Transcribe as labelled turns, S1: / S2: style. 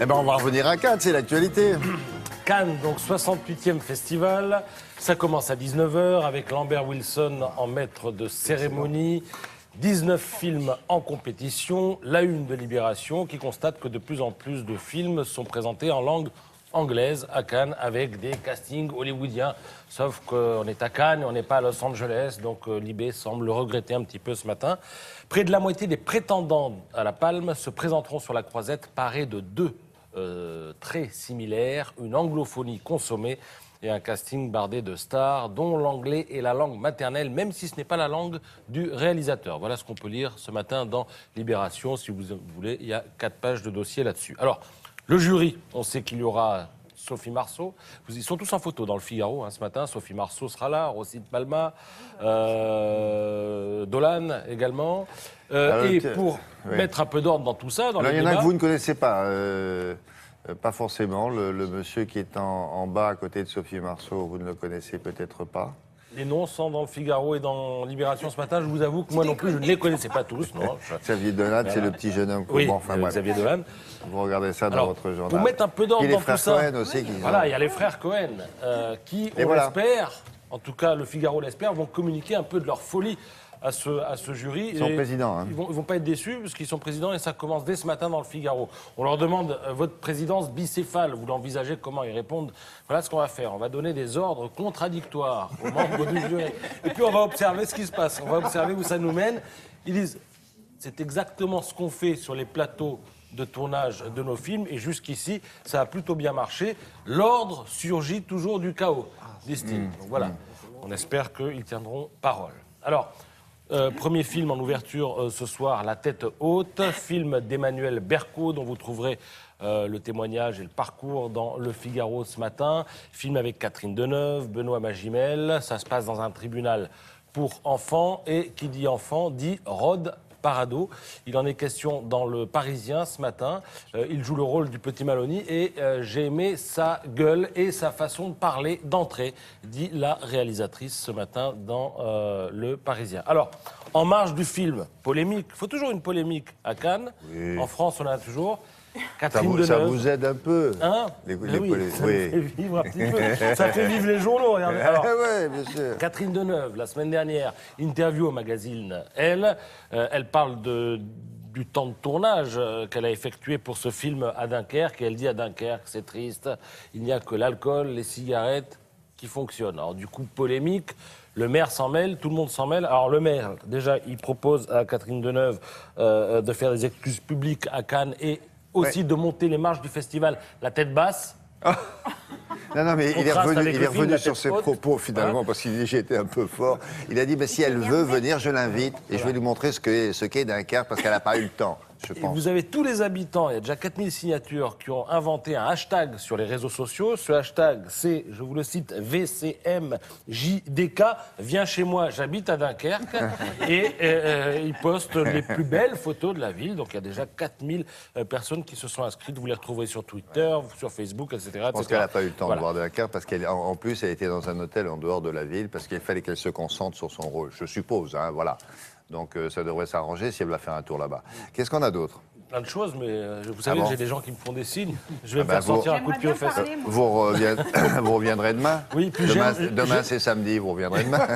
S1: Eh ben, on va revenir à Cannes, c'est l'actualité.
S2: Cannes, donc 68e festival. Ça commence à 19 h avec Lambert Wilson en maître de cérémonie. 19 films en compétition. La une de Libération qui constate que de plus en plus de films sont présentés en langue anglaise à Cannes avec des castings hollywoodiens. Sauf qu'on est à Cannes et on n'est pas à Los Angeles, donc Libé semble le regretter un petit peu ce matin. Près de la moitié des prétendants à la Palme se présenteront sur la croisette parés de deux très similaires, une anglophonie consommée et un casting bardé de stars dont l'anglais est la langue maternelle, même si ce n'est pas la langue du réalisateur. Voilà ce qu'on peut lire ce matin dans Libération. Si vous voulez, il y a 4 pages de dossier là-dessus. Alors, le jury, on sait qu'il y aura Sophie Marceau. Ils sont tous en photo dans le Figaro ce matin. Sophie Marceau sera là, Rossi de Palma, Dolan également. Et pour mettre un peu d'ordre dans tout ça, dans les débats...
S1: Il y en a que vous ne connaissez pas forcément. Le monsieur qui est en bas à côté de Sophie Marceau, vous ne le connaissez peut-être pas.
S2: Les noms sont dans le Figaro et dans Libération ce matin. Je vous avoue que moi non plus, je ne les connaissais pas tous. Non.
S1: Xavier Dolan, c'est le petit jeune homme.
S2: Oui,
S1: enfin,
S2: Xavier Dolan.
S1: Vous regardez ça dans votre journal.
S2: Pour mettre un peu d'ordre dans tout ça.
S1: Cohen aussi.
S2: Voilà, il y a les frères Cohen qui, on l'espère, en tout cas le Figaro l'espère, vont communiquer un peu de leur folie à ce jury.
S1: Ils sont présidents. Hein.
S2: Ils vont pas être déçus parce qu'ils sont présidents et ça commence dès ce matin dans le Figaro. On leur demande votre présidence bicéphale, vous l'envisagez comment? Ils répondent, voilà ce qu'on va faire, on va donner des ordres contradictoires aux membres du jury. Et puis on va observer ce qui se passe, on va observer où ça nous mène. Ils disent, c'est exactement ce qu'on fait sur les plateaux de tournage de nos films et jusqu'ici, ça a plutôt bien marché. L'ordre surgit toujours du chaos, disent-ils. Donc voilà, on espère qu'ils tiendront parole. Alors, premier film en ouverture ce soir, La tête haute, film d'Emmanuel Berco dont vous trouverez le témoignage et le parcours dans Le Figaro ce matin. Film avec Catherine Deneuve, Benoît Magimel. Ça se passe dans un tribunal pour enfants et qui dit enfant dit Rod Parado. Il en est question dans Le Parisien ce matin. Il joue le rôle du petit Maloney et j'ai aimé sa gueule et sa façon de parler d'entrée, dit la réalisatrice ce matin dans Le Parisien. Alors, en marge du film, polémique. Il faut toujours une polémique à Cannes. Oui. En France, on en a toujours. Catherine Deneuve.
S1: Ça vous aide un peu.
S2: Hein ça fait vivre un petit peu. Ça fait vivre les journaux. Regardez. Alors,
S1: oui, bien sûr.
S2: Catherine Deneuve, la semaine dernière, interview au magazine Elle. Elle parle du temps de tournage qu'elle a effectué pour ce film à Dunkerque. Et elle dit à Dunkerque, c'est triste, il n'y a que l'alcool, les cigarettes qui fonctionnent. Alors du coup, polémique. Le maire s'en mêle, tout le monde s'en mêle. Alors le maire, déjà, il propose à Catherine Deneuve de faire des excuses publiques à Cannes et aussi de monter les marches du festival la tête basse.
S1: Non, mais il est revenu sur ses propos, finalement, parce qu'il dit j'ai été un peu fort. Il a dit, si elle veut venir, je l'invite, et je vais lui montrer ce qu'est Dunkerque, parce qu'elle n'a pas eu le temps, je pense.
S2: Et vous avez tous les habitants, il y a déjà 4000 signatures, qui ont inventé un hashtag sur les réseaux sociaux. Ce hashtag, c'est, je vous le cite, VCMJDK, viens chez moi, j'habite à Dunkerque. Et ils postent les plus belles photos de la ville. Donc il y a déjà 4000 personnes qui se sont inscrites. Vous les retrouverez sur Twitter, sur Facebook, etc.
S1: Je pense qu'elle n'a pas eu le temps de voir Dunkerque, parce qu'en plus, elle était dans un hôtel en dehors de la ville, parce qu'il fallait qu'elle se concentre sur son rôle, je suppose, hein, voilà. Donc ça devrait s'arranger si elle va faire un tour là-bas. Qu'est-ce qu'on a d'autre?
S2: Plein de choses, mais vous savez que j'ai des gens qui me font des signes. Je vais me faire sortir un coup de pied aux fesses.
S1: Vous reviendrez demain?
S2: Oui, puis
S1: demain c'est samedi, vous reviendrez demain?